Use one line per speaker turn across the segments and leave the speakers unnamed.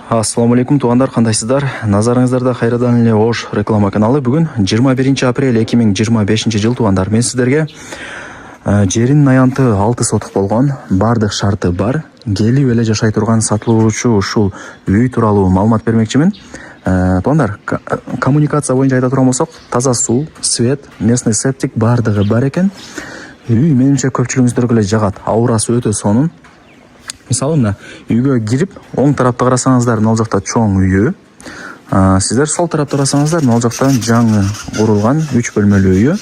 Ассаламу алейкум туугандар, кандайсыздар? Назарыңыздарда кайрадан эле Ош реклама каналы. Бүгүн 21 апрель 2025 жыл туугандар. Мен сиздерге жеринин аянты 6 сотук болгон, бардык шарты бар, келип эле жашай турган сатылуучу ушул үй тууралуу маалымат бермекчимин. Туугандар, коммуникация боюнча айта турган болсок, таза суу, свет, местный септик бардыгы бар экен. Үй менимче көпчүлүгүңүздөргө эле жагат. Аурасы өтө сонун. Мисалы мына үйгө кирип, оң тарапта карасаңыздар, мына жакта чоң үйү. Сиздер сол тарапта карасаңыздар, мына жакта жаңы курулган 3 бөлмөлүү үйү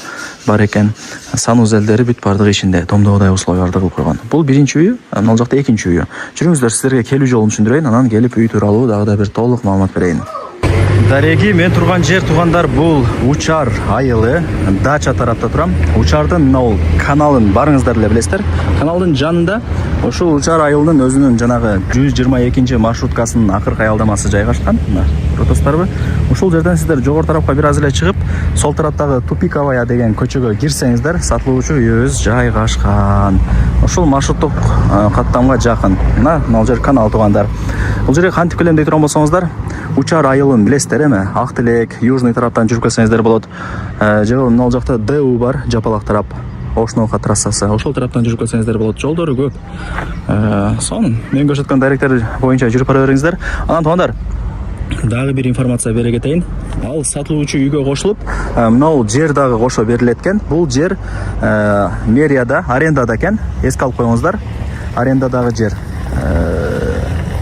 бар экен. Санузелдери бүт бардыгы ичинде, томдогудай условияларды кылып койгон. Бул биринчи үйү, мына жакта экинчи үйү. Жүрүңүздөр, сиздерге келүү жолун түшүндүрөйүн, анан келип үй тууралуу дагы да бир толук маалымат берейин. Дареги, мен турган жер туугандар, бул Учар айылы, Дача тарапта турам. Учардын мына каналын барыңыздар эле билесиздер. Каналдын жанында ошол Учар айылынын өзүнүн жанагы 122 маршруткасынын акыркы аялдамасы жайгашкан. Мына көрөсүздарбы? Ушул жерден сиздер жогору тарапка бир аз эле чыгып, сол тараптагы Тупиковая деген көчөгө кирсеңиздер, сатылуучу үйүбүз жайгашкан. Ушул маршруттук каттамга жакын. Мына жер канал туугандар. Бул жерге кантип келем дей турган болсоңуздар, Учар айылын билесиздер эми, Ак Тилек, Южный тараптан жүрүп келсеңиздер болот. Же мына жакта ДУ бар, Жапалак тарап, Ош-Нока трассасы. Ошол тараптан жүрүп келсеңиздер болот. Жолдору көп. Сонун мен көрсөткөн даректер боюнча жүрүп бара бериңиздер. Анан туугандар, дагы бир информация бере кетейин. Ал сатылуучу үйгө кошулуп, мына жер дагы кошо берилет экен. Бул жер мэрияда арендада экен. Эске алып коюңуздар. Арендадагы жер.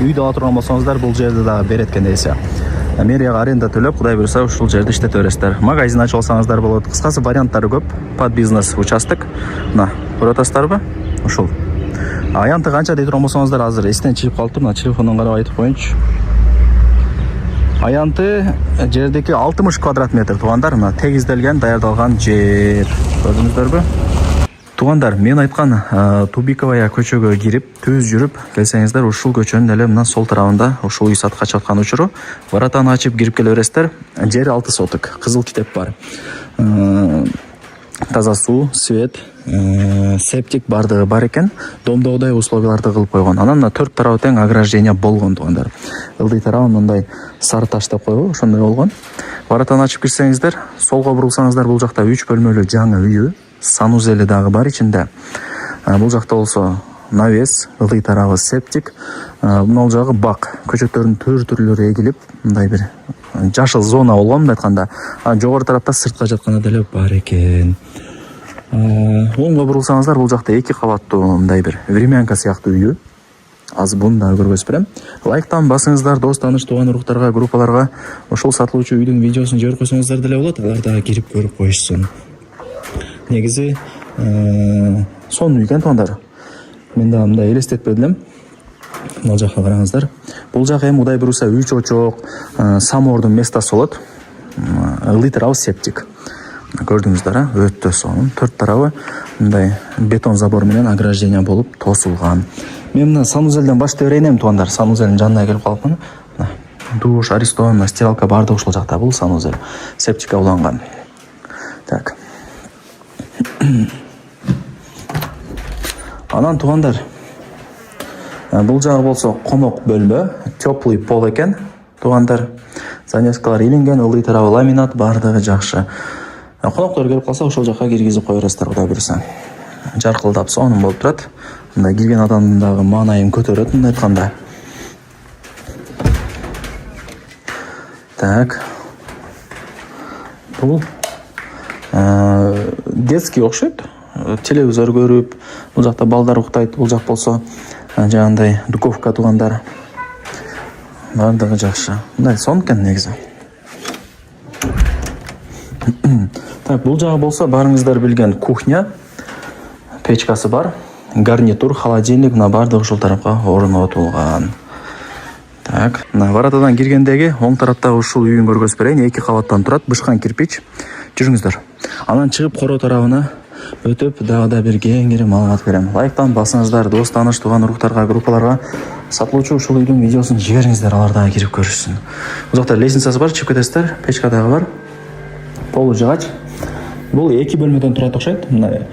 Үйдө ала турган болсоңуздар, бул жерди дагы берет экен десе. Мэрияга аренда төлөп, Кудай буйруса, ушул жерди иштете бересиздер. Магазин ачып алсаңыздар болот. Кыскасы варианттары көп. Под бизнес участок. Мына, көрүп атасыздарбы? Ушул. Аянты канча дей турган болсоңуздар, азыр эстен чыгып калыптыр. Мына телефондон карап айтып коеюнчу. Аянты жердеки 60 квадрат метр туугандар, мына тегизделген, даярдалган жер. Көрдүңүздөрбү? Туугандар, мен айткан Тупиковая көчөгө кирип, түз жүрүп келсеңиздер, ушул көчөнүн эле мына сол тарабында ушул үй сатыкка чыккан учуру, варатаны ачып кирип келе бересиздер. Жер 6 сотук, кызыл китеп бар. Таза суу, свет, септик бардыгы бар экен. Домдогудай условияларды кылып койгон. Анан мына 4 тарабы тең ограждение болгон туугандар. Ылдый тарабы мындай сары таш деп койбу, ошондой болгон. Варатаны ачып кирсеңиздер, солго бурулсаңыздар, бул жакта 3 бөлмөлүү жаңы үйү. Санузели дагы бар ичинде. Бул жакта болсо навес, ылдый тарабы септик, бул жагы бак, көчөттөрдүн түрлөрү эгилип, мындай бир жашыл зона болгон мындай айтканда. Жогору тарапта сыртка жатканы деле бар экен. Оңго бурулсаңыздар, бул жакта 2 кабаттуу мындай бир времянка сыяктуу үйү. Азыр буну да көргөзүп берем. Лайктан басыңыздар, дос таныш тууган уруктарга, группаларга ошол сатылуучу үйдүн видеосун жиберип койсоңуздар деле болот. Алар дагы кирип көрүп коюшсун. Негизи сонун үй экен туугандар. Мен да мындай элестетпедим элем. Мына жакка караңыздар. Бул жак эми Кудай буйруса үй чочок, самоордун местосы болот. Ылдый тарабы септик. Көрдүңүздөр, өтө сонун. 4 тарабы мындай бетон забор менен ограждение болуп тосулган. Мен мына санузелден баштап берейин туугандар. Санузелдин жанына келип калыпмын. Душ, аристон, стиралка бардыгы ушул жакта. Бул санузел. Септикке уланган. Так. Анан туугандар, бул жагы болсо комок бөлмө, теплый пол экен. Туугандар, занескалар иленген, ылдый тарабы ламинат, бардыгы жакшы. Коноктор келип калса, ошол жакка киргизип кое бересиздер, Кудай буйруса. Жаркылдап сонун болуп турат. Мындай кирген адамдын дагы маанайын көтөрөт, мындай айтканда. Так. Бул детский окшойт. Телевизор көрүп, бул жакта балдар уктайт, бул жак болсо жагандай духовка туугандар. Бардыгы жакшы. Мындай сонун экен негизи. Так, бул жагы болсо барыңыздар билген кухня, печкасы бар, гарнитур, холодильник, мына бардыгы ушул тарапка орнотулган. Так, мына варатадан киргендеги оң тараптагы ушул үйүн көргөзүп берейин. 2 кабаттан турат, бышкан кирпич. Жүрүңүздөр. Анан чыгып короо тарабына өтүп дагы да бир кеңири маалымат берем. Лайктан басыңыздар, дос таныш тууган уруктарга, группаларга сатылуучу ушул үйдүн видеосун жибериңиздер, алар дагы кирип көрүшсүн. Бул жакта лестницасы бар, чыгып кетесиздер, печка дагы бар. Полу жыгач. Бул 2 бөлмөдөн турат окшойт. Мына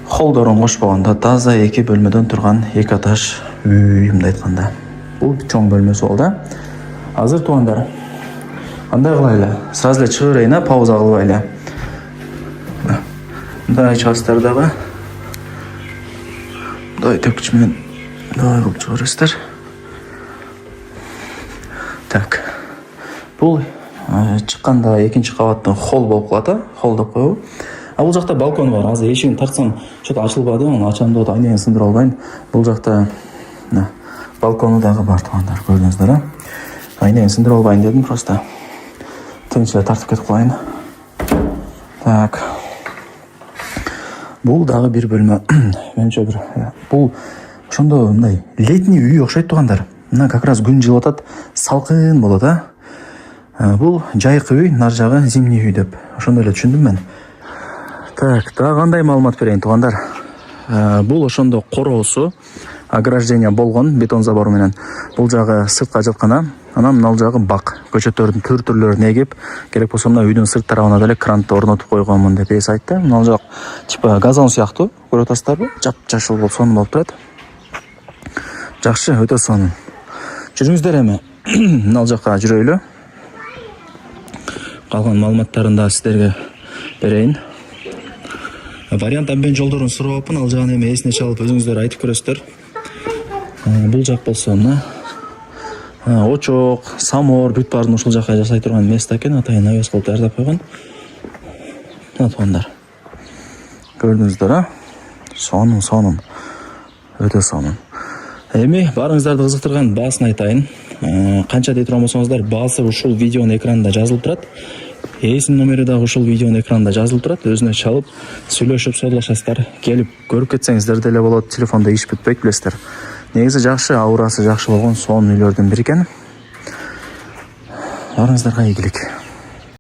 холдорун кошпогондо таза 2 бөлмөдөн турган 2 этаж үй, мындай айтканда. Бул чоң бөлмөсү болду. Азыр туугандар. Андай кылайлы. Сразу эле чыгарайын, пауза кылбайлы. Мындай чыгасыздар дагы. Мындай тепкич менен мындай кылып чыгарасыздар. Так. Бул чыкканда экинчи кабаттын холл болуп калат, холл деп коебу. А бул жакта балкон бар. Азыр эшигин тартсам, что-то ачылбады, аны ачам деп айнегин сындырып албайын. Бул жакта балкону дагы бар туугандар, көрдүңүздөр, айнегин сындырып албайын дедим, просто тынчыгы тартып кетип калайын. Так. Бул дагы бир бөлмө. Менче бир. Бул ошондо мындай летний үй окшойт туугандар. Мына как раз күн жылып атат, салкын болот, Бул жайкы үй, нар жагы зимний үй деп. Ошондой эле түшүндүм мен. Так, дагы кандай маалымат берейин туугандар? Бул ошондо короосу, ограждение болгон бетон забор менен. Бул жагы сыртка жаткан, анан мына жагы бак. Көчөттөрдүн түрлөрүн эгип, керек болсо мына үйдүн сырт тарабына деле крантты орнотуп койгонмун деп эс айтты. Мына жак типа газон сыяктуу, көрүп атасыздарбы? Жап-жашыл болуп сонун болуп турат. Жакшы, өтө сонун. Жүрүңүздөр эми. Мына жакка жүрөйлү. Калган маалыматтарын да сиздерге берейин. Вариант абмен жолдорун сураппын, ал жагын эми эсине чалып өзүңүздөр айтып көрөсүздөр. Бул жак болсо мына очок, самор, бүт баарын ушул жакка жасай турган место экен, атайын навес кылып даярдап койгон. Мына туугандар. Көрдүңүздөр, сонун. Өтө сонун. Эми барыңыздарды кызыктырган баасын айтайын. Канча дей турган болсоңуздар, баасы ушул видеонун экранында жазылып турат. Эсин номери дагы ушул видеонун экранында жазылып турат. Өзүнө чалып, сүйлөшүп содлошасыздар. Келип көрүп кетсеңиздер деле болот. Телефондо иш бүтпөйт, билесиздер. Негизи жакшы, аурасы жакшы болгон сонун үйлөрдүн бири экен. Барыңыздарга ийгилик.